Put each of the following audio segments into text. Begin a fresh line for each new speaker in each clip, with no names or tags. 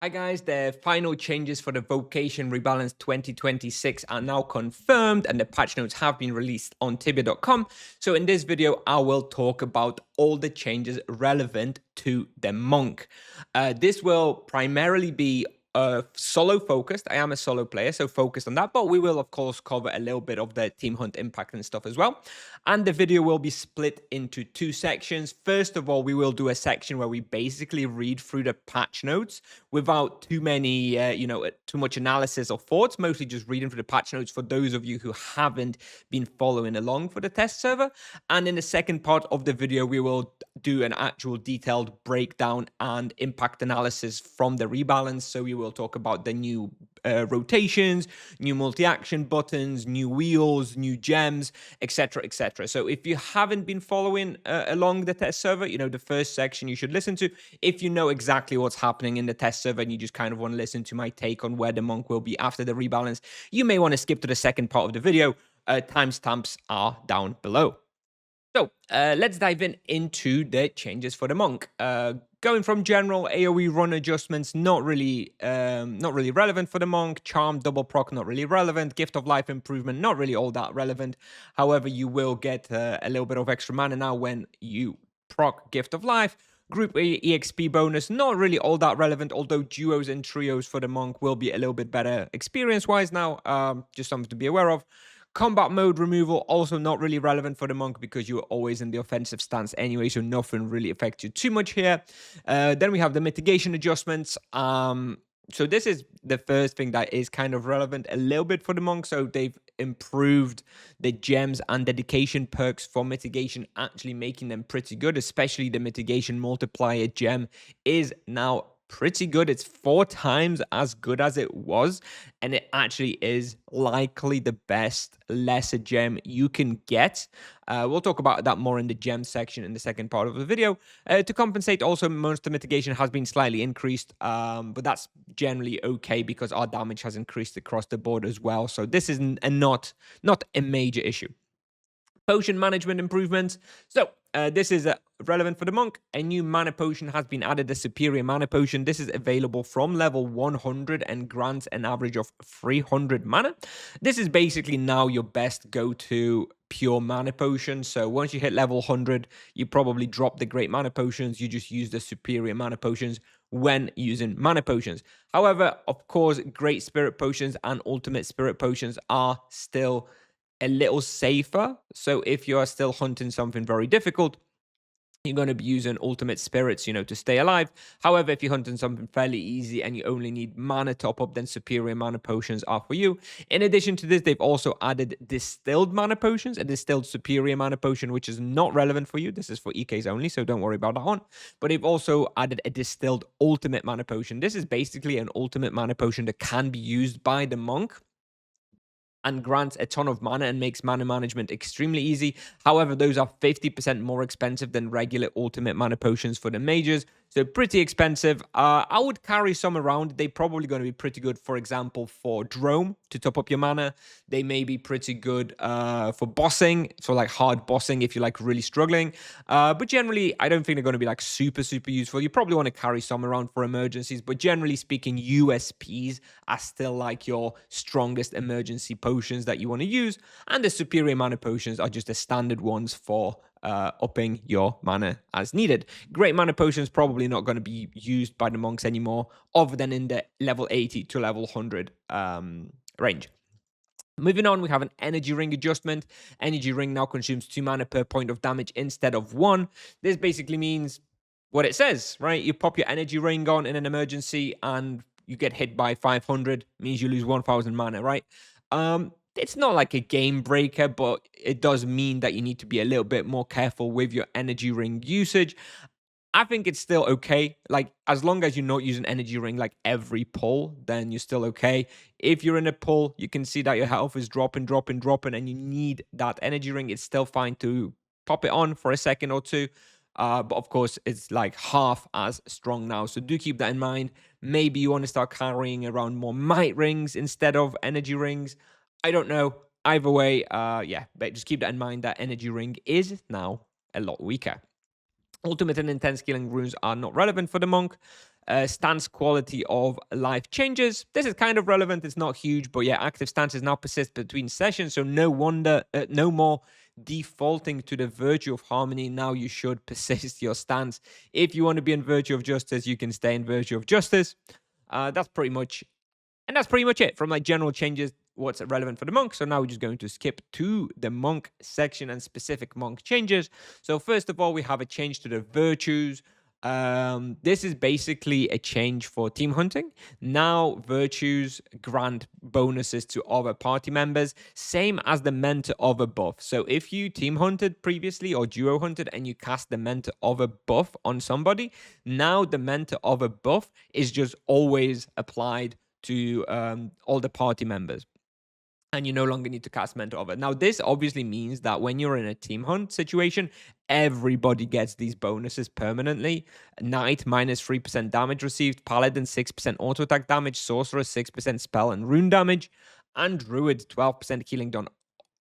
Hi guys, the final changes for the Vocation Rebalance 2026 are now confirmed and the patch notes have been released on Tibia.com. So in this video, I will talk about all the changes relevant to the monk. This will primarily be solo focused. I am a solo player, so focused on that, but we will of course cover a little bit of the team hunt impact and stuff as well. And the video will be split into two sections. First of all, we will do a section where we basically read through the patch notes without too many, too much analysis or thoughts, mostly just reading through the patch notes for those of you who haven't been following along for the test server. And in the second part of the video, we will do an actual detailed breakdown and impact analysis from the rebalance. So we will talk about the new rotations, new multi-action buttons, new wheels, new gems, etc., etc. So if you haven't been following along the test server, the first section you should listen to. If you know exactly what's happening in the test server and you just kind of want to listen to my take on where the monk will be after the rebalance, you may want to skip to the second part of the video. Timestamps are down below. So let's dive into the changes for the monk. Going from general AoE run adjustments, not really relevant for the monk. Charm double proc, not really relevant. Gift of life improvement, not really all that relevant. However, you will get a little bit of extra mana now when you proc Gift of Life. Group EXP bonus, not really all that relevant, although duos and trios for the monk will be a little bit better experience-wise now. Just something to be aware of. Combat mode removal, also not really relevant for the monk because you're always in the offensive stance anyway, so nothing really affects you too much here. Then we have the mitigation adjustments. So this is the first thing that is kind of relevant a little bit for the monk. So they've improved the gems and dedication perks for mitigation, actually making them pretty good, especially the mitigation multiplier gem is now pretty good. It's 4 times as good as it was, and it actually is likely the best lesser gem you can get. We'll talk about that more in the gem section in the second part of the video. To compensate, also monster mitigation has been slightly increased, but that's generally okay because our damage has increased across the board as well. So this is not a major issue. Potion management improvements. So this is relevant for the monk. A new mana potion has been added, a superior mana potion. This is available from level 100 and grants an average of 300 mana. This is basically now your best go-to pure mana potion. So once you hit level 100, you probably drop the great mana potions. You just use the superior mana potions when using mana potions. However, of course, great spirit potions and ultimate spirit potions are still a little safer. So if you are still hunting something very difficult, you're going to be using ultimate spirits, to stay alive. However, if you're hunting something fairly easy and you only need mana top up, then superior mana potions are for you. In addition to this, they've also added distilled mana potions, a distilled superior mana potion, which is not relevant for you. This is for EKs only, so don't worry about that one. But they've also added a distilled ultimate mana potion. This is basically an ultimate mana potion that can be used by the monk and grants a ton of mana and makes mana management extremely easy. However, those are 50% more expensive than regular ultimate mana potions for the mages. So pretty expensive. I would carry some around. They're probably going to be pretty good, for example, for Drome to top up your mana. They may be pretty good for bossing, so like hard bossing if you're like really struggling. But generally, I don't think they're going to be like super useful. You probably want to carry some around for emergencies, but generally speaking, USPs are still like your strongest emergency potions that you want to use, and the superior mana potions are just the standard ones for upping your mana as needed. Great mana potions probably not going to be used by the monks anymore, other than in the level 80 to level 100 range. Moving on, we have an energy ring adjustment. Energy ring now consumes 2 mana per point of damage instead of 1. This basically means what it says, right? You pop your energy ring on in an emergency and you get hit by 500, means you lose 1000 mana, right? It's not like a game breaker, but it does mean that you need to be a little bit more careful with your energy ring usage. I think it's still okay. Like, as long as you're not using energy ring like every pull, then you're still okay. If you're in a pull, you can see that your health is dropping, and you need that energy ring. It's still fine to pop it on for a second or two. But of course, it's like half as strong now. So do keep that in mind. Maybe you want to start carrying around more might rings instead of energy rings. I don't know. Either way, yeah, but just keep that in mind that energy ring is now a lot weaker. Ultimate and intense killing runes are not relevant for the monk. Stance quality of life changes. This is kind of relevant. It's not huge, but yeah, active stances now persist between sessions. So no wonder, no more defaulting to the virtue of harmony. Now you should persist your stance. If you want to be in virtue of justice, you can stay in virtue of justice. That's pretty much it from like general changes, what's relevant for the monk. So now we're just going to skip to the monk section and specific monk changes. So first of all, we have a change to the virtues. This is basically a change for team hunting. Now virtues grant bonuses to other party members, same as the mentor of a buff. So if you team hunted previously or duo hunted and you cast the mentor of a buff on somebody, now the mentor of a buff is just always applied to all the party members, and you no longer need to cast mentor over. Now, this obviously means that when you're in a team hunt situation, everybody gets these bonuses permanently. Knight minus 3% damage received, Paladin 6% auto attack damage, Sorcerer 6% spell and rune damage, and Druid 12% healing done.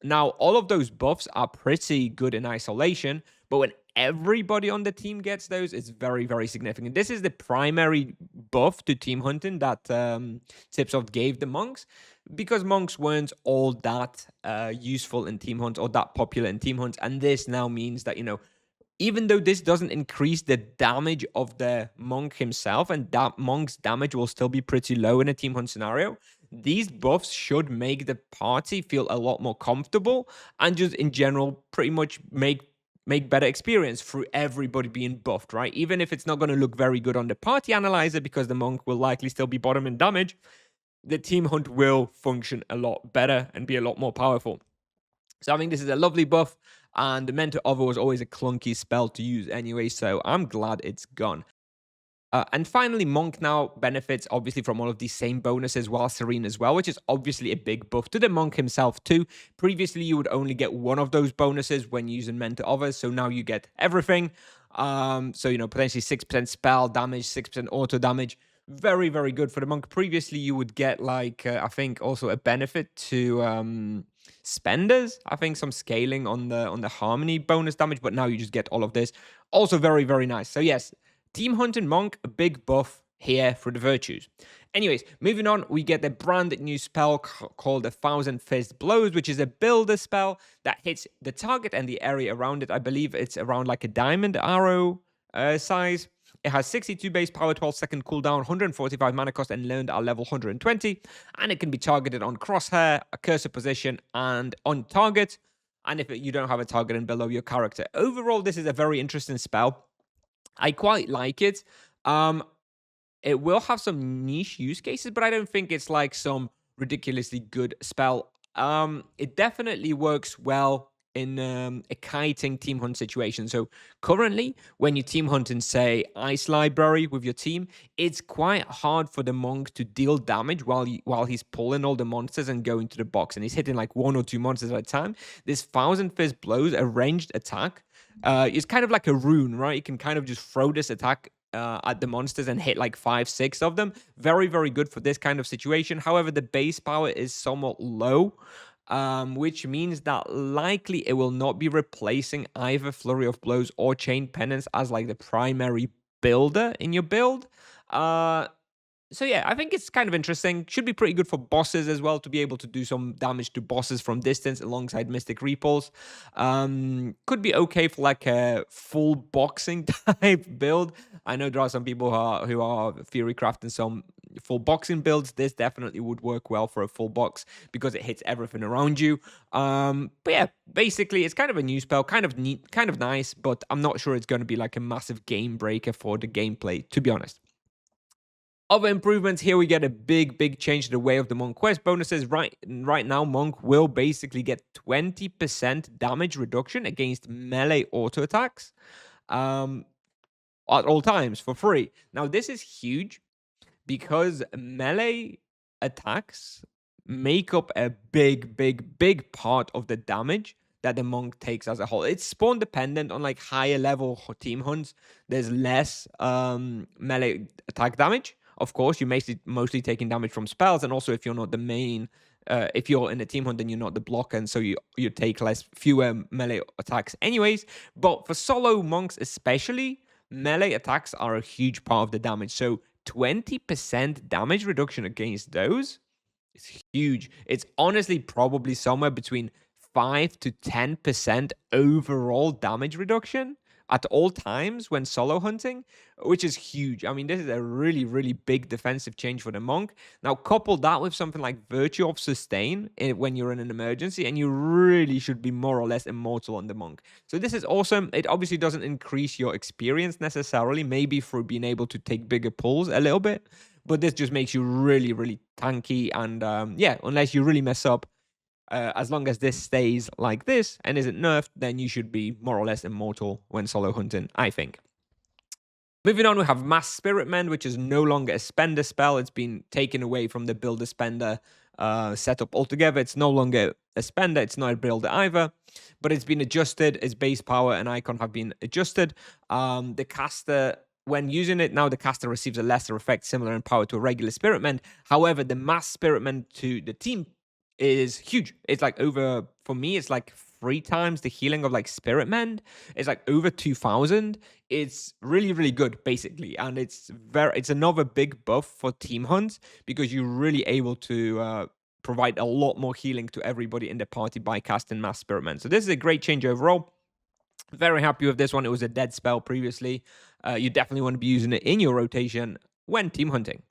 Now, all of those buffs are pretty good in isolation, but when everybody on the team gets those, it's very, very significant. This is the primary buff to team hunting that Tipsoft gave the monks, because monks weren't all that useful in team hunts or that popular in team hunts. And this now means that, even though this doesn't increase the damage of the monk himself, and that monk's damage will still be pretty low in a team hunt scenario, these buffs should make the party feel a lot more comfortable and just in general pretty much make better experience through everybody being buffed, right? Even if it's not going to look very good on the party analyzer because the monk will likely still be bottom in damage, the team hunt will function a lot better and be a lot more powerful. So I think this is a lovely buff, and the Mentor Over was always a clunky spell to use anyway, so I'm glad it's gone. And finally, Monk now benefits obviously from all of these same bonuses while Serene as well, which is obviously a big buff to the Monk himself too. Previously, you would only get one of those bonuses when using Mentor Others, so now you get everything. So, potentially 6% spell damage, 6% auto damage. Very, very good for the Monk. Previously, you would get I think also a benefit to spenders. I think some scaling on the Harmony bonus damage, but now you just get all of this. Also very, very nice. So yes, Team Hunting Monk, a big buff here for the virtues. Anyways, moving on, we get a brand new spell called the Thousand Fist Blows, which is a builder spell that hits the target and the area around it. I believe it's around like a diamond arrow size. It has 62 base power, 12-second cooldown, 145 mana cost, and learned at level 120. And it can be targeted on crosshair, a cursor position, and on target. And if you don't have a target and below your character. Overall, this is a very interesting spell. I quite like it. It will have some niche use cases, but I don't think it's like some ridiculously good spell. It definitely works well in a kiting team hunt situation. So currently, when you team hunt in, say, Ice Library with your team, it's quite hard for the monk to deal damage while he's pulling all the monsters and going to the box, and he's hitting like 1 or 2 monsters at a time. This Thousand Fist Blows, a ranged attack, it's kind of like a rune, right? You can kind of just throw this attack at the monsters and hit like 5, 6 of them. Very, very good for this kind of situation. However, the base power is somewhat low, which means that likely it will not be replacing either Flurry of Blows or Chain Penance as like the primary builder in your build. So yeah, I think it's kind of interesting. Should be pretty good for bosses as well, to be able to do some damage to bosses from distance alongside Mystic Repulse. Could be okay for like a full boxing type build. I know there are some people who are theory crafting some full boxing builds. This definitely would work well for a full box because it hits everything around you. But yeah, basically it's kind of a new spell, kind of neat, kind of nice, but I'm not sure it's going to be like a massive game breaker for the gameplay, to be honest. Other improvements here, we get a big change to the Way of the Monk quest bonuses. Right now, Monk will basically get 20% damage reduction against melee auto attacks at all times for free. Now, this is huge because melee attacks make up a big part of the damage that the monk takes as a whole. It's spawn dependent on like higher level team hunts. There's less melee attack damage. Of course, you're mostly taking damage from spells, and also if you're not the main, if you're in a team hunt, then you're not the blocker, and so you take fewer melee attacks anyways. But for solo monks especially, melee attacks are a huge part of the damage. So 20% damage reduction against those. It's huge. It's honestly probably somewhere between 5 to 10% overall damage reduction at all times when solo hunting, which is huge. I mean, this is a really, really big defensive change for the monk. Now, couple that with something like Virtue of Sustain when you're in an emergency, and you really should be more or less immortal on the monk. So this is awesome. It obviously doesn't increase your experience necessarily, maybe for being able to take bigger pulls a little bit, but this just makes you really, really tanky. And yeah, unless you really mess up, as long as this stays like this and isn't nerfed, then you should be more or less immortal when solo hunting, I think. Moving on, we have Mass Spirit Mend, which is no longer a spender spell. It's been taken away from the builder spender setup altogether. It's no longer a spender. It's not a builder either, but it's been adjusted. Its base power and icon have been adjusted. The caster, when using it now, the caster receives a lesser effect similar in power to a regular Spirit Mend. However, the Mass Spirit Mend to the team is huge. It's like over, for me, it's like 3 times the healing of like Spirit Mend. It's like over 2,000. It's really, really good, basically. And it's another big buff for team hunts because you're really able to provide a lot more healing to everybody in the party by casting Mass Spirit Mend. So this is a great change overall. Very happy with this one. It was a dead spell previously. You definitely want to be using it in your rotation when team hunting.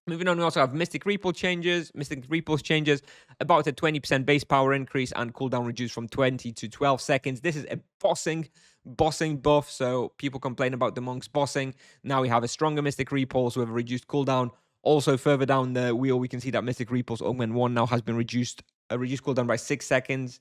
Moving on, we also have Mystic Repulse changes. Mystic Repulse changes about a 20% base power increase and cooldown reduced from 20 to 12 seconds. This is a bossing buff, so people complain about the monks bossing. Now we have a stronger Mystic Repulse with a reduced cooldown. Also, further down the wheel, we can see that Mystic Repulse Augment 1 now has been reduced cooldown by 6 seconds.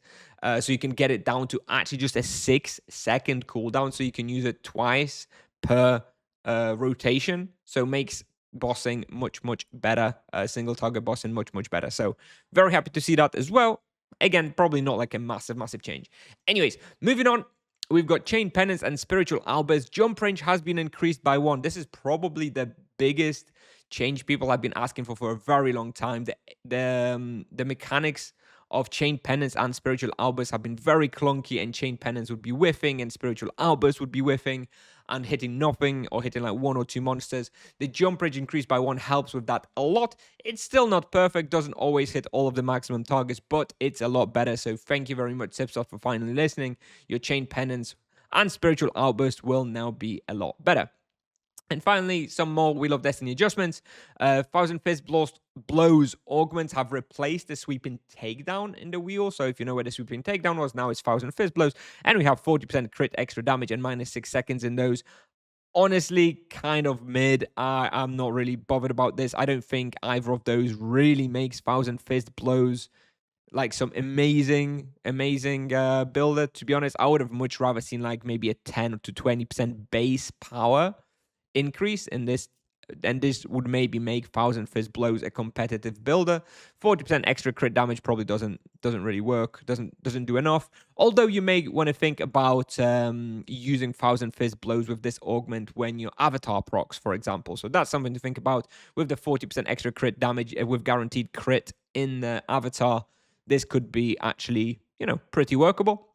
So you can get it down to actually just a 6-second cooldown, so you can use it twice per rotation. So makes bossing much better, single target bossing much better. So very happy to see that as well. Again, probably not like a massive change. Anyways, moving on, we've got Chain Penance and Spiritual Albers. Jump range has been increased by 1. This is probably the biggest change people have been asking for a very long time. The mechanics of Chain Penance and Spiritual Albers have been very clunky, and Chain Penance would be whiffing and Spiritual Albers would be whiffing and hitting nothing or hitting like 1 or 2 monsters. The jump range increased by 1 helps with that a lot. It's still not perfect, doesn't always hit all of the maximum targets, but it's a lot better. So thank you very much, Sipsoft, for finally listening. Your Chain Penance and Spiritual Outburst will now be a lot better. And finally, some more Wheel of Destiny adjustments. Thousand Fist Blows augments have replaced the Sweeping Takedown in the wheel. So if you know where the Sweeping Takedown was, now it's Thousand Fist Blows. And we have 40% crit extra damage and minus 6 seconds in those. Honestly, kind of mid. I'm not really bothered about this. I don't think either of those really makes Thousand Fist Blows like some amazing builder. To be honest, I would have much rather seen like maybe a 10 to 20% base power increase in this, and this would maybe make Thousand Fist Blows a competitive builder. 40% extra crit damage probably doesn't really work, doesn't do enough. Although you may want to think about using Thousand Fist Blows with this augment when your avatar procs, for example. So that's something to think about with the 40% extra crit damage with guaranteed crit in the avatar. This could be actually, pretty workable.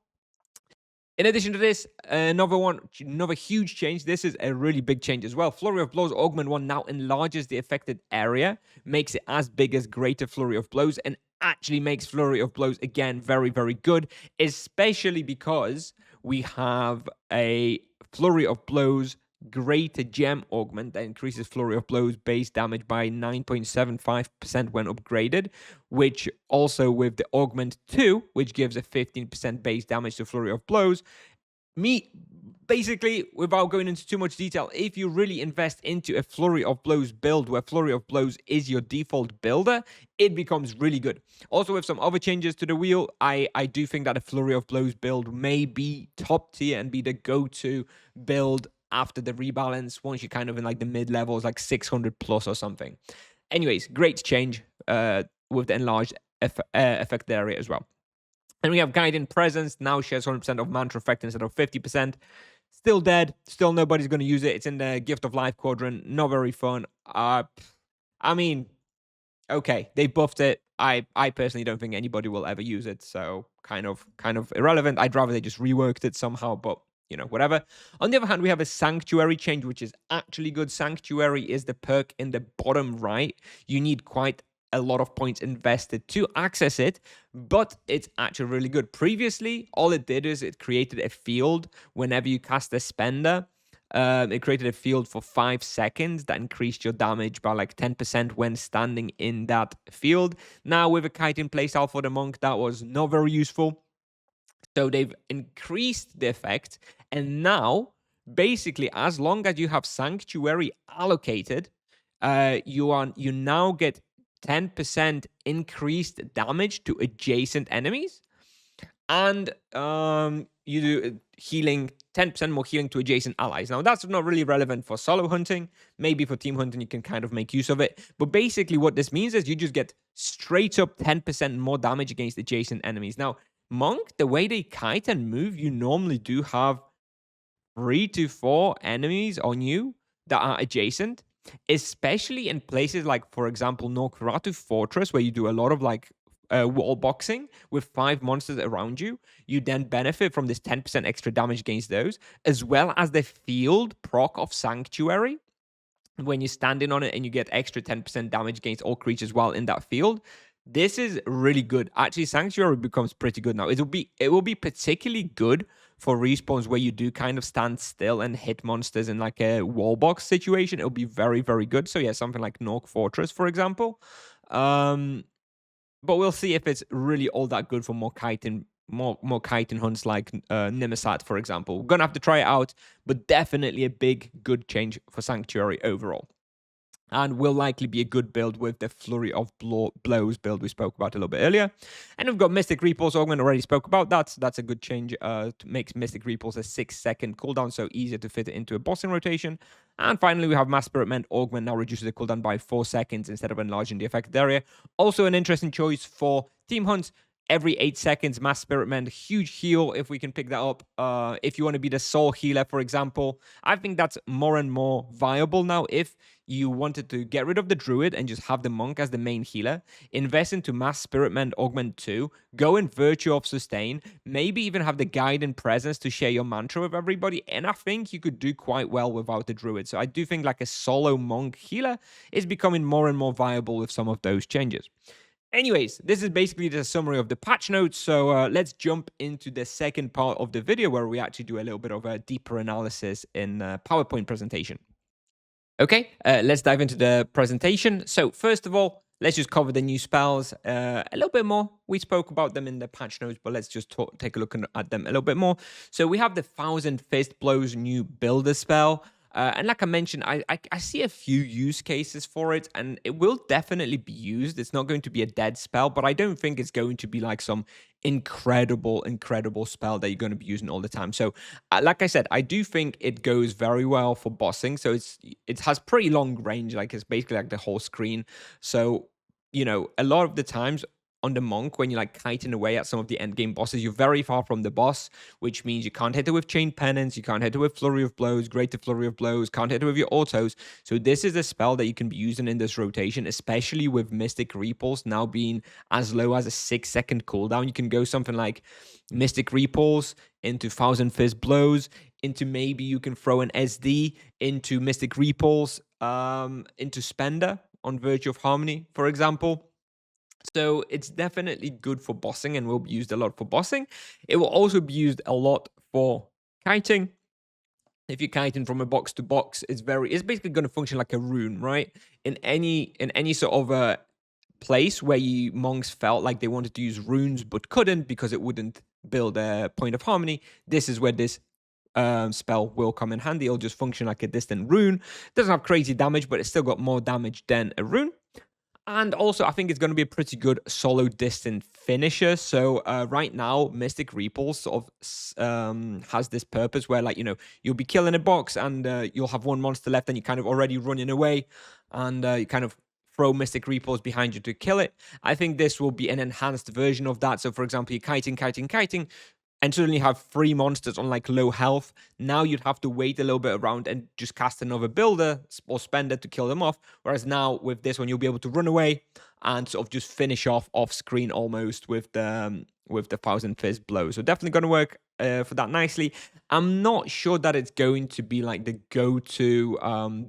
In addition to this, another huge change. This is a really big change as well. Flurry of Blows Augment 1 now enlarges the affected area, makes it as big as Greater Flurry of Blows, and actually makes Flurry of Blows, again, very, very good, especially because we have a Flurry of Blows Greater Gem Augment that increases Flurry of Blows base damage by 9.75% when upgraded, which also with the Augment 2, which gives a 15% base damage to Flurry of Blows. Basically, without going into too much detail, if you really invest into a Flurry of Blows build where Flurry of Blows is your default builder, it becomes really good. Also, with some other changes to the wheel, I do think that a Flurry of Blows build may be top tier and be the go-to build after the rebalance, once you're kind of in like the mid levels, like 600 plus or something. Anyways, great change with the enlarged effect area as well. And we have Guiding Presence, now shares 100% of Mantra effect instead of 50%. Still dead, still nobody's going to use it. It's in the Gift of Life quadrant, not very fun. I mean, okay, they buffed it. I personally don't think anybody will ever use it, so kind of irrelevant. I'd rather they just reworked it somehow, but whatever. On the other hand, we have a Sanctuary change, which is actually good. Sanctuary is the perk in the bottom right. You need quite a lot of points invested to access it, but it's actually really good. Previously, all it did is it created a field whenever you cast a spender. It created a field for 5 seconds that increased your damage by like 10% when standing in that field. Now, with a kite in playstyle for the monk, that was not very useful. So they've increased the effect, and now, basically, as long as you have Sanctuary allocated, you now get 10% increased damage to adjacent enemies, and you do healing, 10% more healing to adjacent allies. Now, that's not really relevant for solo hunting. Maybe for team hunting, you can kind of make use of it. But basically, what this means is you just get straight up 10% more damage against adjacent enemies. Now, monk, the way they kite and move, you normally do have 3 to 4 enemies on you that are adjacent, especially in places like, for example, Norkaratu Fortress, where you do a lot of like wall boxing with 5 monsters around you. You then benefit from this 10% extra damage against those, as well as the field proc of Sanctuary. When you're standing on it and you get extra 10% damage against all creatures while in that field. This is really good. Actually, Sanctuary becomes pretty good now. It will be particularly good for respawns where you do kind of stand still and hit monsters in like a wall box situation. It'll be very, very good. So yeah, something like Nork Fortress, for example. But we'll see if it's really all that good for more kiting hunts like Nimesat, for example. We're gonna have to try it out, but definitely a big good change for Sanctuary overall. And will likely be a good build with the Flurry of Blows build we spoke about a little bit earlier. And we've got Mystic Repulse. Augment already spoke about that. So that's a good change. To make Mystic Repulse a 6-second cooldown, so easier to fit it into a bossing rotation. And finally, we have Mass Spirit Mend. Augment now reduces the cooldown by 4 seconds instead of enlarging the affected area. Also an interesting choice for team hunts. Every 8 seconds, Mass Spirit Mend, huge heal if we can pick that up. If you want to be the soul healer, for example, I think that's more and more viable now. If you wanted to get rid of the druid and just have the monk as the main healer, invest into Mass Spirit Mend Augment 2, go in Virtue of Sustain, maybe even have the guide and presence to share your mantra with everybody, and I think you could do quite well without the druid. So I do think like a solo monk healer is becoming more and more viable with some of those changes. Anyways, this is basically the summary of the patch notes, so let's jump into the second part of the video where we actually do a little bit of a deeper analysis in PowerPoint presentation. Okay, let's dive into the presentation. So first of all, let's just cover the new spells a little bit more. We spoke about them in the patch notes, but let's just take a look at them a little bit more. So we have the 1000 Fist Blows new Builder spell. And like I mentioned, I see a few use cases for it, and it will definitely be used. It's not going to be a dead spell, but I don't think it's going to be like some incredible spell that you're going to be using all the time. So like I said, I do think it goes very well for bossing. So it has pretty long range, like it's basically like the whole screen. So, a lot of the times on the monk, when you're like kiting away at some of the end game bosses, you're very far from the boss, which means you can't hit it with Chain Penance, you can't hit it with Flurry of Blows, Greater Flurry of Blows, can't hit it with your autos. So this is a spell that you can be using in this rotation, especially with Mystic Repulse now being as low as a 6-second cooldown. You can go something like Mystic Repulse into 1000 Fist Blows, into maybe you can throw an SD into Mystic Repulse, into Spender on Virtue of Harmony, for example. So it's definitely good for bossing and will be used a lot for bossing. It will also be used a lot for kiting. If you're kiting from a box to box, it's basically going to function like a rune, right? In any sort of place where monks felt like they wanted to use runes but couldn't because it wouldn't build a point of harmony, this is where this spell will come in handy. It'll just function like a distant rune. It doesn't have crazy damage, but it's still got more damage than a rune. And also, I think it's going to be a pretty good solo distant finisher. So right now, Mystic Repulse sort of has this purpose where, like, you'll be killing a box and you'll have one monster left and you're kind of already running away and you kind of throw Mystic Repulse behind you to kill it. I think this will be an enhanced version of that. So, for example, you're kiting, and suddenly have 3 monsters on like low health. Now you'd have to wait a little bit around and just cast another builder or spender to kill them off. Whereas now with this one, you'll be able to run away and sort of just finish off screen almost with the with the 1000 Fizz Blow. So definitely going to work for that nicely. I'm not sure that it's going to be like the go-to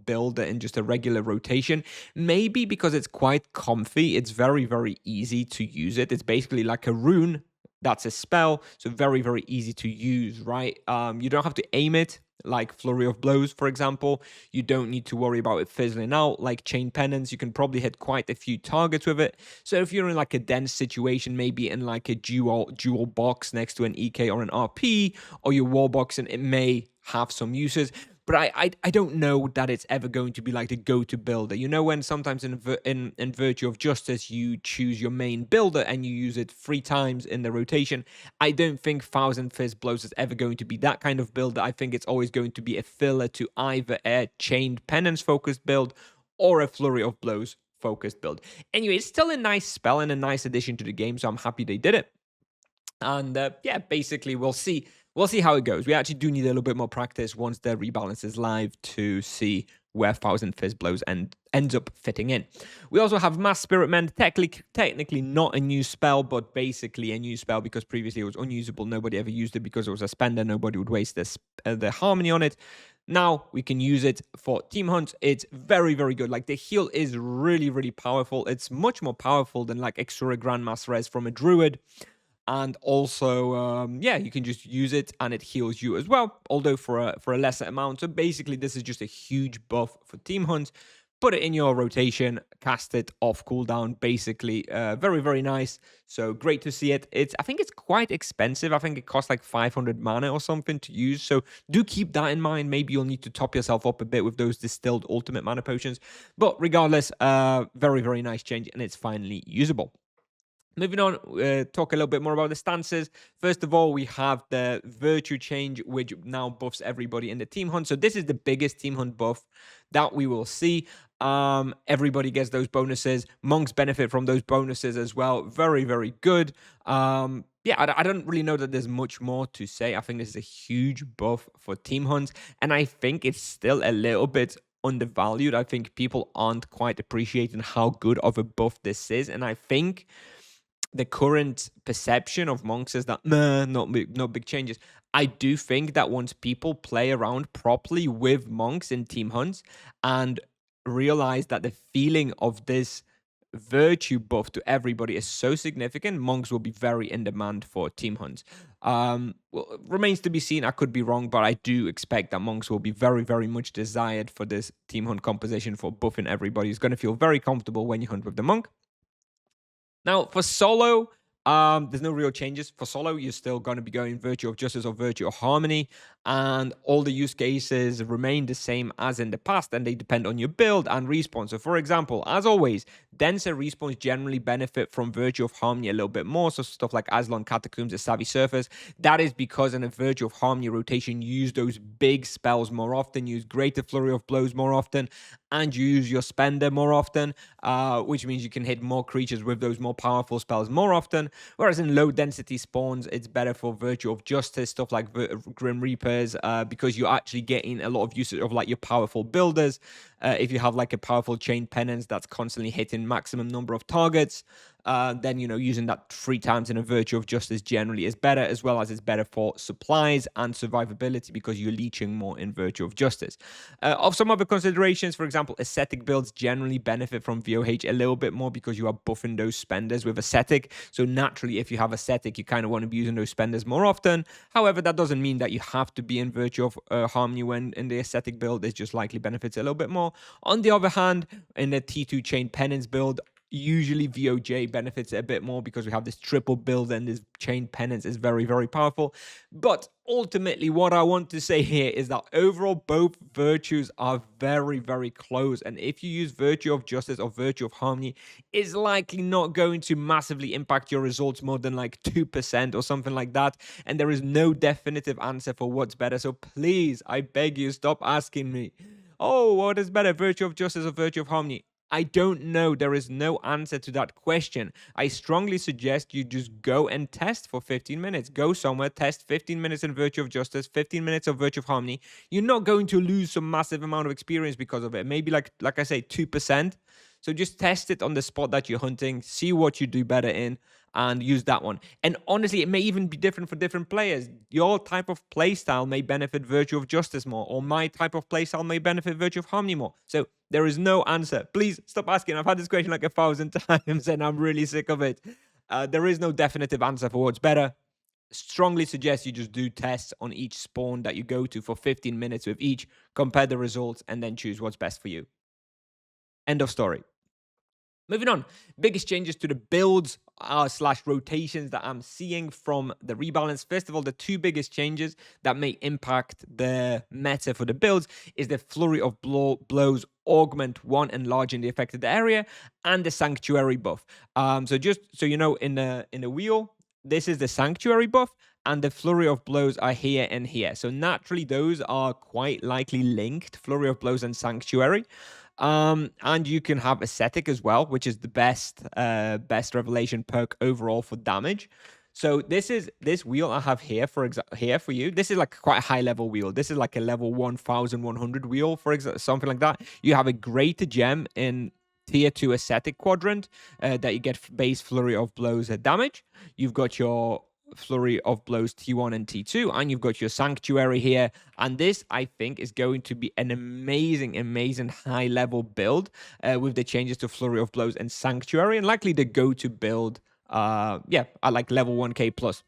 builder in just a regular rotation. Maybe because it's quite comfy. It's very, very easy to use it. It's basically like a rune. That's a spell, so very, very easy to use, right? You don't have to aim it like Flurry of Blows, for example. You don't need to worry about it fizzling out like Chain Penance. You can probably hit quite a few targets with it. So if you're in like a dense situation, maybe in like a dual box next to an EK or an RP, or you're wall boxing, it may have some uses. But I don't know that it's ever going to be like the go-to builder. You know, when sometimes in Virtue of Justice you choose your main builder and you use it 3 times in the rotation. I don't think 1000 Fizz Blows is ever going to be that kind of builder. I think it's always going to be a filler to either a Chained Penance focused build or a Flurry of Blows focused build. Anyway, it's still a nice spell and a nice addition to the game, so I'm happy they did it. And yeah, basically, we'll see. We'll see how it goes. We actually do need a little bit more practice once the rebalance is live to see where 1000 Fizz Blows ends up fitting in. We also have Mass Spirit Mend, technically not a new spell, but basically a new spell because previously it was unusable. Nobody ever used it because it was a spender. Nobody would waste the harmony on it. Now we can use it for team hunts. It's very, very good. Like the heal is really, really powerful. It's much more powerful than like Exura Grandmass Res from a Druid. And also, yeah, you can just use it and it heals you as well, although for a lesser amount. So basically, this is just a huge buff for team hunts. Put it in your rotation, cast it off cooldown, basically. Very, very nice. So great to see it. I think it's quite expensive. I think it costs like 500 mana or something to use. So do keep that in mind. Maybe you'll need to top yourself up a bit with those distilled ultimate mana potions. But regardless, very, very nice change, and it's finally usable. Moving on, talk a little bit more about the stances. First of all, we have the Virtue change, which now buffs everybody in the team hunt. So this is the biggest team hunt buff that we will see. Everybody gets those bonuses. Monks benefit from those bonuses as well. Very, very good. Yeah, I don't really know that there's much more to say. I think this is a huge buff for team hunts, and I think it's still a little bit undervalued. I think people aren't quite appreciating how good of a buff this is, and I think the current perception of monks is that no big changes. I do think that once people play around properly with monks in team hunts and realize that the feeling of this virtue buff to everybody is so significant, monks will be very in demand for team hunts. Well, remains to be seen. I could be wrong, but I do expect that monks will be very, very much desired for this team hunt composition for buffing everybody. It's going to feel very comfortable when you hunt with the monk. Now, for solo, there's no real changes. For solo, you're still going to be going Virtue of Justice or Virtue of Harmony, and all the use cases remain the same as in the past, and they depend on your build and respawn. So, for example, as always, denser respawns generally benefit from Virtue of Harmony a little bit more, so stuff like Aslan Catacombs, a Savvy Surface. That is because in a Virtue of Harmony rotation, you use those big spells more often, use Greater Flurry of Blows more often, and you use your spender more often, which means you can hit more creatures with those more powerful spells more often. Whereas in low density spawns, it's better for Virtue of Justice, stuff like Grim Reapers, because you're actually getting a lot of usage of like your powerful builders. If you have like a powerful Chain Penance that's constantly hitting maximum number of targets, then, you know, using that 3 times in a Virtue of Justice generally is better, as well as it's better for supplies and survivability because you're leeching more in Virtue of Justice. Of some other considerations, for example, ascetic builds generally benefit from VOH a little bit more because you are buffing those spenders with ascetic. So naturally, if you have ascetic, you kind of want to be using those spenders more often. However, that doesn't mean that you have to be in Virtue of Harmony when in the ascetic build. It just likely benefits a little bit more. On the other hand, in the T2 Chain Penance build, usually VOJ benefits a bit more because we have this triple build and this Chain Penance is very, very powerful. But ultimately, what I want to say here is that overall, both virtues are very, very close. And if you use Virtue of Justice or Virtue of Harmony, it's likely not going to massively impact your results more than like 2% or something like that. And there is no definitive answer for what's better. So please, I beg you, stop asking me, oh, what is better, Virtue of Justice or Virtue of Harmony? I don't know. There is no answer to that question. I strongly suggest you just go and test for 15 minutes. Go somewhere, test 15 minutes in Virtue of Justice, 15 minutes of Virtue of Harmony. You're not going to lose some massive amount of experience because of it. Maybe like I say, 2%. So just test it on the spot that you're hunting, see what you do better in, and use that one. And honestly, it may even be different for different players. Your type of playstyle may benefit Virtue of Justice more, or my type of playstyle may benefit Virtue of Harmony more. So there is no answer. Please stop asking. I've had this question like 1,000 times and I'm really sick of it. There is no definitive answer for what's better. Strongly suggest you just do tests on each spawn that you go to for 15 minutes with each, compare the results, and then choose what's best for you. End of story. Moving on, biggest changes to the builds slash rotations that I'm seeing from the rebalance. First of all, the two biggest changes that may impact the meta for the builds is the Flurry of Blows augment 1, enlarging the affected area, and the Sanctuary buff. So just so you know, in the wheel, this is the Sanctuary buff, and the Flurry of Blows are here and here. So naturally, those are quite likely linked, Flurry of Blows and Sanctuary. And you can have Ascetic as well, which is the best revelation perk overall for damage. So this wheel I have here for you. This is like quite a high level wheel. This is like a level 1,100 wheel, for example, something like that. You have a greater gem in tier 2 Ascetic quadrant that you get base Flurry of Blows damage. You've got your Flurry of Blows T1 and T2, and you've got your Sanctuary here. And this, I think, is going to be an amazing high-level build with the changes to Flurry of Blows and Sanctuary, and likely the go-to build, at like level 1k plus.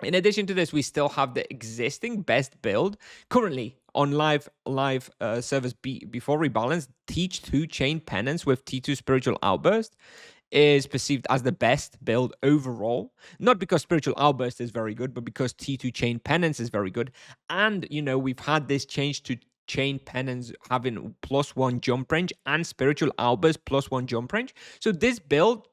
In addition to this, we still have the existing best build currently on live service before rebalance. Teach 2 Chain Penance with T2 Spiritual Outburst is perceived as the best build overall. Not because Spiritual Outburst is very good, but because T2 Chain Penance is very good. And, we've had this change to Chain Penance having +1 jump range and Spiritual Outburst +1 jump range. So this build,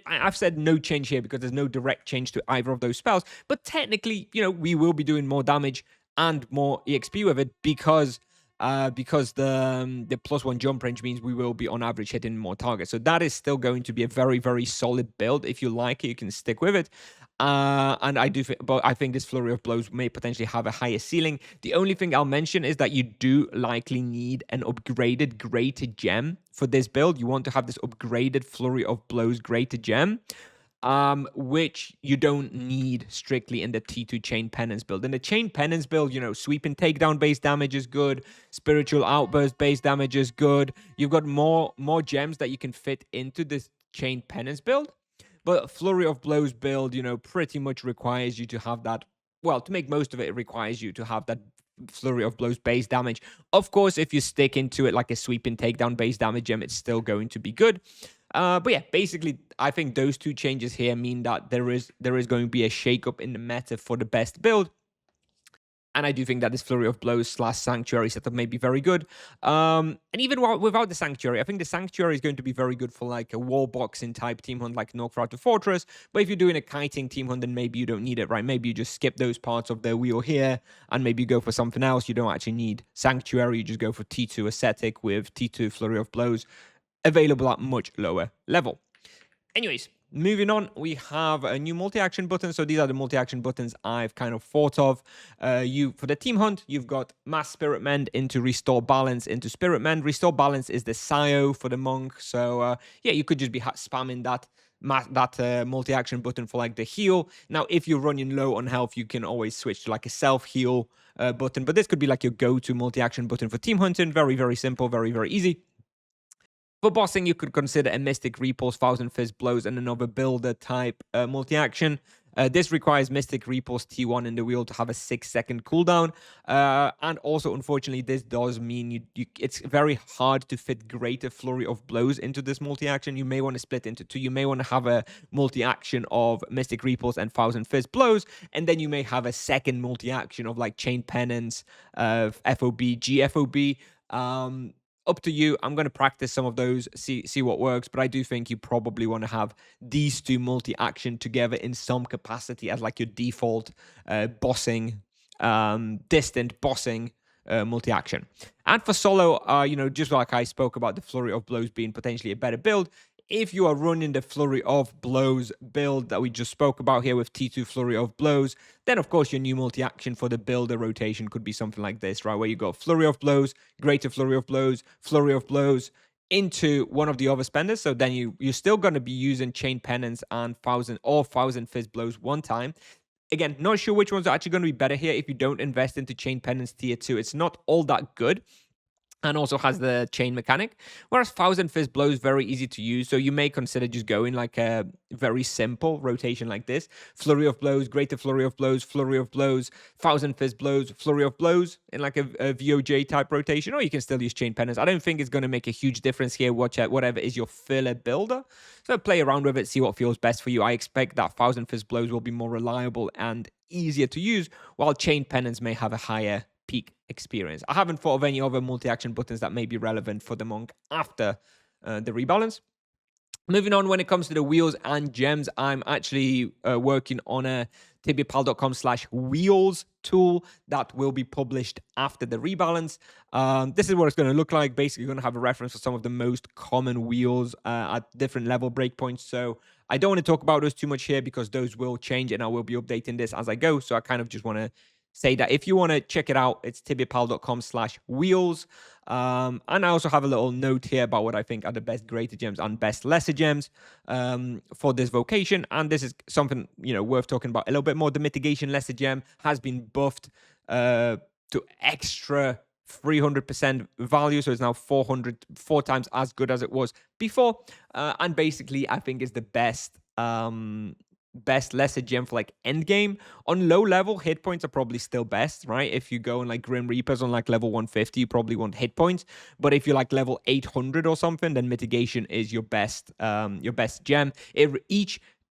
I've said no change here because there's no direct change to either of those spells. But technically, we will be doing more damage and more EXP with it because the +1 jump range means we will be on average hitting more targets. So that is still going to be a very solid build. If you like it, you can stick with it. And I think this Flurry of Blows may potentially have a higher ceiling. The only thing I'll mention is that you do likely need an upgraded greater gem for this build. You want to have this upgraded Flurry of Blows greater gem, which you don't need strictly in the T2 Chain Penance build. In the Chain Penance build, sweep and takedown base damage is good. Spiritual Outburst base damage is good. You've got more gems that you can fit into this Chain Penance build. But Flurry of Blows build, pretty much requires you to have that. Well, to make most of it, it requires you to have that Flurry of Blows base damage. Of course, if you stick into it like a sweep and takedown base damage gem, it's still going to be good. But yeah, basically, I think those two changes here mean that there is going to be a shakeup in the meta for the best build. And I do think that this Flurry of Blows / Sanctuary setup may be very good. And even without the Sanctuary, I think the Sanctuary is going to be very good for like a wall boxing type team hunt like North to Fortress. But if you're doing a kiting team hunt, then maybe you don't need it, right? Maybe you just skip those parts of the wheel here and maybe you go for something else. You don't actually need Sanctuary. You just go for T2 Ascetic with T2 Flurry of Blows available at much lower level. Anyways, moving on, we have a new multi-action button. So these are the multi-action buttons I've kind of thought of. For the team hunt, you've got Mass Spirit Mend into Restore Balance into Spirit Mend. Restore Balance is the Sio for the monk. So you could just be spamming that multi-action button for like the heal. Now, if you're running low on health, you can always switch to like a self-heal button. But this could be like your go-to multi-action button for team hunting. Very simple, very easy. For bossing, you could consider a Mystic Repulse, Thousand Fist Blows, and another builder type multi-action. This requires Mystic Repulse T1 in the wheel to have a 6-second cooldown. And also, unfortunately, this does mean it's very hard to fit greater Flurry of Blows into this multi-action. You may want to split into two. You may want to have a multi-action of Mystic Repulse and Thousand Fist Blows, and then you may have a second multi-action of like Chain Penance, FOB, GFOB. Up to you. I'm going to practice some of those, see what works, but I do think you probably want to have these two multi-action together in some capacity as like your default bossing, distant bossing multi-action. And for solo, just like I spoke about the Flurry of Blows being potentially a better build, if you are running the Flurry of Blows build that we just spoke about here with T2 Flurry of Blows, then of course your new multi-action for the builder rotation could be something like this, right? Where you go Flurry of Blows, Greater Flurry of Blows, Flurry of Blows, into one of the overspenders. So then you're still going to be using chain penance and thousand fizz blows one time. Again, not sure which ones are actually going to be better here. If you don't invest into chain penance tier 2, it's not all that good, and also has the chain mechanic. Whereas Thousand Fizz Blow is very easy to use, so you may consider just going like a very simple rotation like this. Flurry of Blows, Greater Flurry of Blows, Flurry of Blows, Thousand Fizz Blows, Flurry of Blows in like a VOJ type rotation, or you can still use Chain Penance. I don't think it's going to make a huge difference here, whatever is your filler builder. So play around with it, see what feels best for you. I expect that Thousand Fizz Blows will be more reliable and easier to use, while Chain Penance may have a higher peak experience. I haven't thought of any other multi-action buttons that may be relevant for the monk after the rebalance. Moving on, when it comes to the wheels and gems, I'm actually working on a tibiapal.com/wheels tool that will be published after the rebalance. This is what it's going to look like. Basically, you're going to have a reference for some of the most common wheels at different level breakpoints. So I don't want to talk about those too much here because those will change and I will be updating this as I go. So I kind of just want to say that if you want to check it out, it's tibiapal.com/wheels. And I also have a little note here about what I think are the best greater gems and best lesser gems for this vocation. And this is something, worth talking about a little bit more. The mitigation lesser gem has been buffed to extra 300% value, so it's now 4 times as good as it was before. And basically, I think is the best lesser gem for like end game. On low level, hit points are probably still best, right? If you go in like Grim Reapers on like level 150, you probably want hit points. But if you're like level 800 or something, then mitigation is your best gem.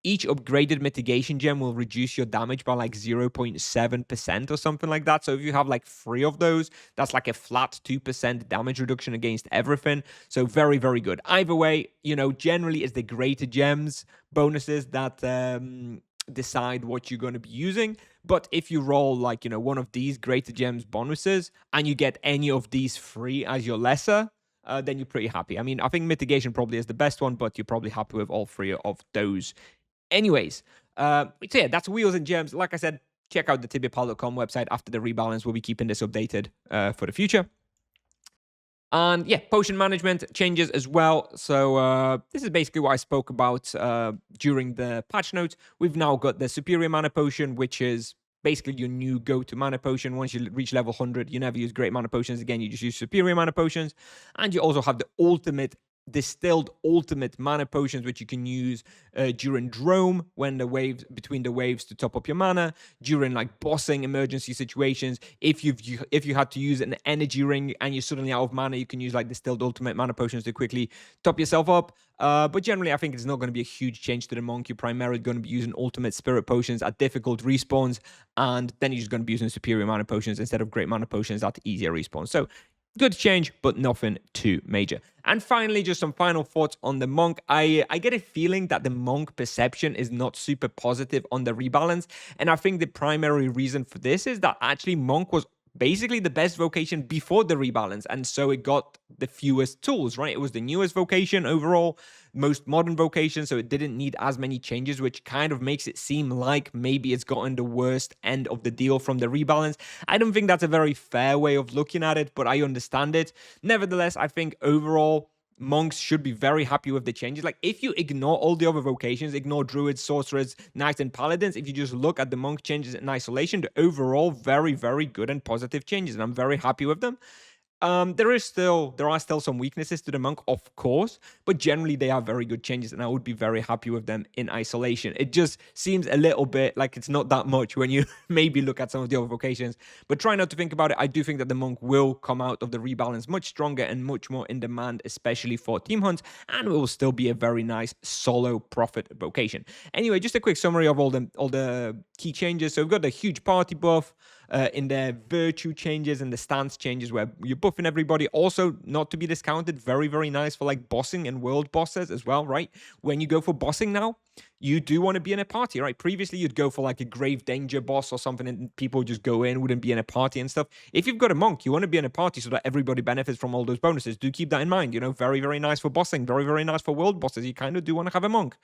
Each upgraded mitigation gem will reduce your damage by like 0.7% or something like that. So if you have like 3 of those, that's like a flat 2% damage reduction against everything. So very, very good. Either way, generally it's the greater gems bonuses that decide what you're going to be using. But if you roll like, one of these greater gems bonuses and you get any of these 3 as your lesser, then you're pretty happy. I mean, I think mitigation probably is the best one, but you're probably happy with all 3 of those. Anyways, so yeah, that's wheels and gems. Like I said, check out the tibiapal.com website after the rebalance. We'll be keeping this updated for the future. And yeah, potion management changes as well. So this is basically what I spoke about during the patch notes. We've now got the superior mana potion, which is basically your new go-to mana potion. Once you reach level 100, you never use great mana potions again. You just use superior mana potions. And you also have the distilled ultimate mana potions, which you can use during Drome, when between the waves to top up your mana, during like bossing emergency situations. If you had to use an energy ring and you're suddenly out of mana, you can use like distilled ultimate mana potions to quickly top yourself up. But generally, I think it's not going to be a huge change to the monk. You're primarily going to be using ultimate spirit potions at difficult respawns, and then you're just going to be using superior mana potions instead of great mana potions at easier respawns. So good change, but nothing too major. And finally, just some final thoughts on the monk. I get a feeling that the monk perception is not super positive on the rebalance. And I think the primary reason for this is that actually monk was basically the best vocation before the rebalance, and so it got the fewest tools, right? It was the newest vocation overall, most modern vocation, so it didn't need as many changes, which kind of makes it seem like maybe it's gotten the worst end of the deal from the rebalance. I don't think that's a very fair way of looking at it, but I understand it. Nevertheless, I think overall monks should be very happy with the changes. Like, if you ignore all the other vocations, ignore druids, sorcerers, knights, and paladins, if you just look at the monk changes in isolation, the overall very, very good and positive changes, and I'm very happy with them. There are still some weaknesses to the monk, of course, but generally they are very good changes, and I would be very happy with them in isolation. It just seems a little bit like it's not that much when you maybe look at some of the other vocations, but try not to think about it. I do think that the monk will come out of the rebalance much stronger and much more in demand, especially for team hunts, and it will still be a very nice solo profit vocation. Anyway, just a quick summary of all the key changes. So we've got the huge party buff, in the virtue changes and the stance changes where you're buffing everybody. Also, not to be discounted, very, very nice for like bossing and world bosses as well, right? When you go for bossing now, you do want to be in a party, right? Previously, you'd go for like a grave danger boss or something, and people would just go in, wouldn't be in a party and stuff. If you've got a monk, you want to be in a party so that everybody benefits from all those bonuses. Do keep that in mind. Very, very nice for bossing, very, very nice for world bosses. You kind of do want to have a monk.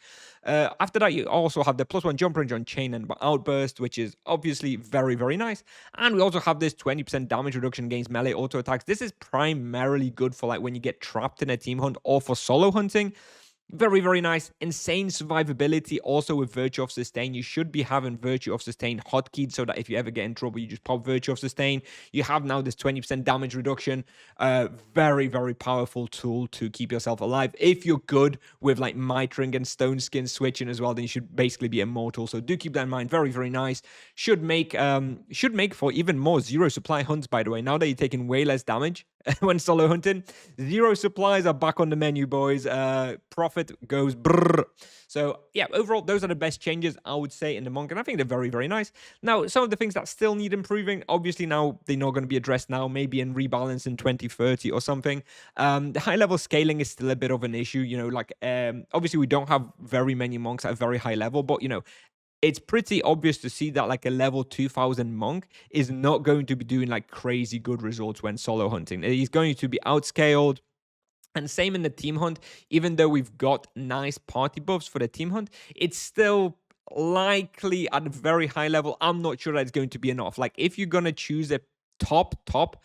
After that, you also have the +1 jump range on chain and outburst, which is obviously very, very nice. And we also have this 20% damage reduction against melee auto attacks. This is primarily good for like when you get trapped in a team hunt or for solo hunting. Very, very nice. Insane survivability also with Virtue of Sustain. You should be having Virtue of Sustain hotkeyed so that if you ever get in trouble, you just pop Virtue of Sustain. You have now this 20% damage reduction. Very, very powerful tool to keep yourself alive. If you're good with like Mitring and Stone Skin switching as well, then you should basically be immortal. So do keep that in mind. Very, very nice. Should make for even more zero supply hunts, by the way. Now that you're taking way less damage when solo hunting, zero supplies are back on the menu, boys. Profit goes brrr. So yeah, overall, those are the best changes I would say in the monk, and I think they're very, very nice. Now, some of the things that still need improving, obviously now they're not going to be addressed now, maybe in Rebalance in 2030 or something. The high level scaling is still a bit of an issue, obviously we don't have very many monks at a very high level, but it's pretty obvious to see that like a level 2000 monk is not going to be doing like crazy good results when solo hunting. He's going to be outscaled. And same in the team hunt, even though we've got nice party buffs for the team hunt, it's still likely at a very high level. I'm not sure that's going to be enough. Like if you're going to choose a top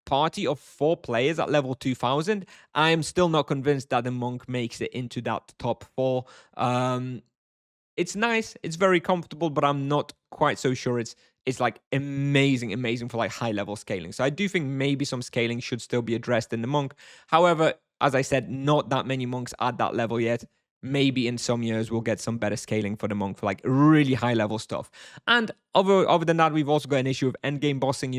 party of 4 players at level 2000, I am still not convinced that the monk makes it into that top 4. It's nice, it's very comfortable, but I'm not quite so sure it's like amazing for like high level scaling. So I do think maybe some scaling should still be addressed in the monk. However, as I said, not that many monks at that level yet. Maybe in some years we'll get some better scaling for the monk for like really high level stuff. And other than that, we've also got an issue of endgame bossing,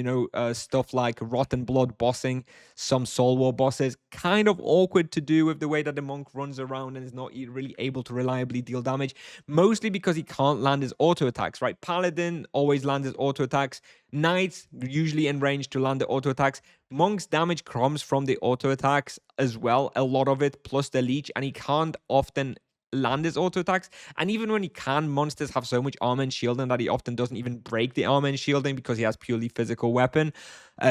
stuff like Rotten Blood bossing, some Soul War bosses. Kind of awkward to do with the way that the monk runs around and is not really able to reliably deal damage, mostly because he can't land his auto attacks, right? Paladin always lands his auto attacks. Knights usually in range to land the auto attacks. Monk's damage comes from the auto attacks as well, a lot of it, plus the leech, and he can't often land his auto attacks. And even when he can, monsters have so much armor and shielding that he often doesn't even break the armor and shielding because he has purely physical weapon,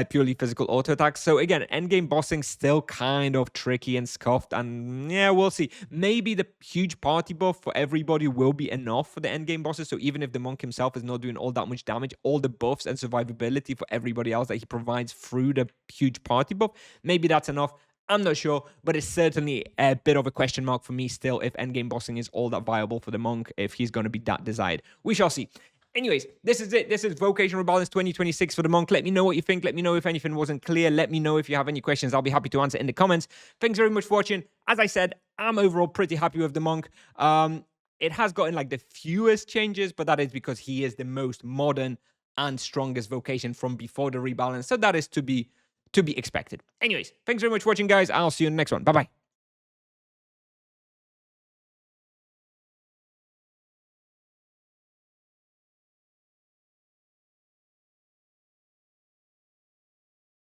purely physical auto attacks. So again, endgame bossing still kind of tricky and scuffed, and yeah, we'll see. Maybe the huge party buff for everybody will be enough for the endgame bosses. So even if the monk himself is not doing all that much damage, all the buffs and survivability for everybody else that he provides through the huge party buff, maybe that's enough. I'm not sure, but it's certainly a bit of a question mark for me still if endgame bossing is all that viable for the monk, if he's going to be that desired. We shall see. Anyways, this is it. This is Vocation Rebalance 2026 for the monk. Let me know what you think. Let me know if anything wasn't clear. Let me know if you have any questions. I'll be happy to answer in the comments. Thanks very much for watching. As I said, I'm overall pretty happy with the monk. It has gotten like the fewest changes, but that is because he is the most modern and strongest vocation from before the rebalance. So that is to be expected. Anyways, thanks very much for watching, guys. I'll see you in the next one. Bye-bye.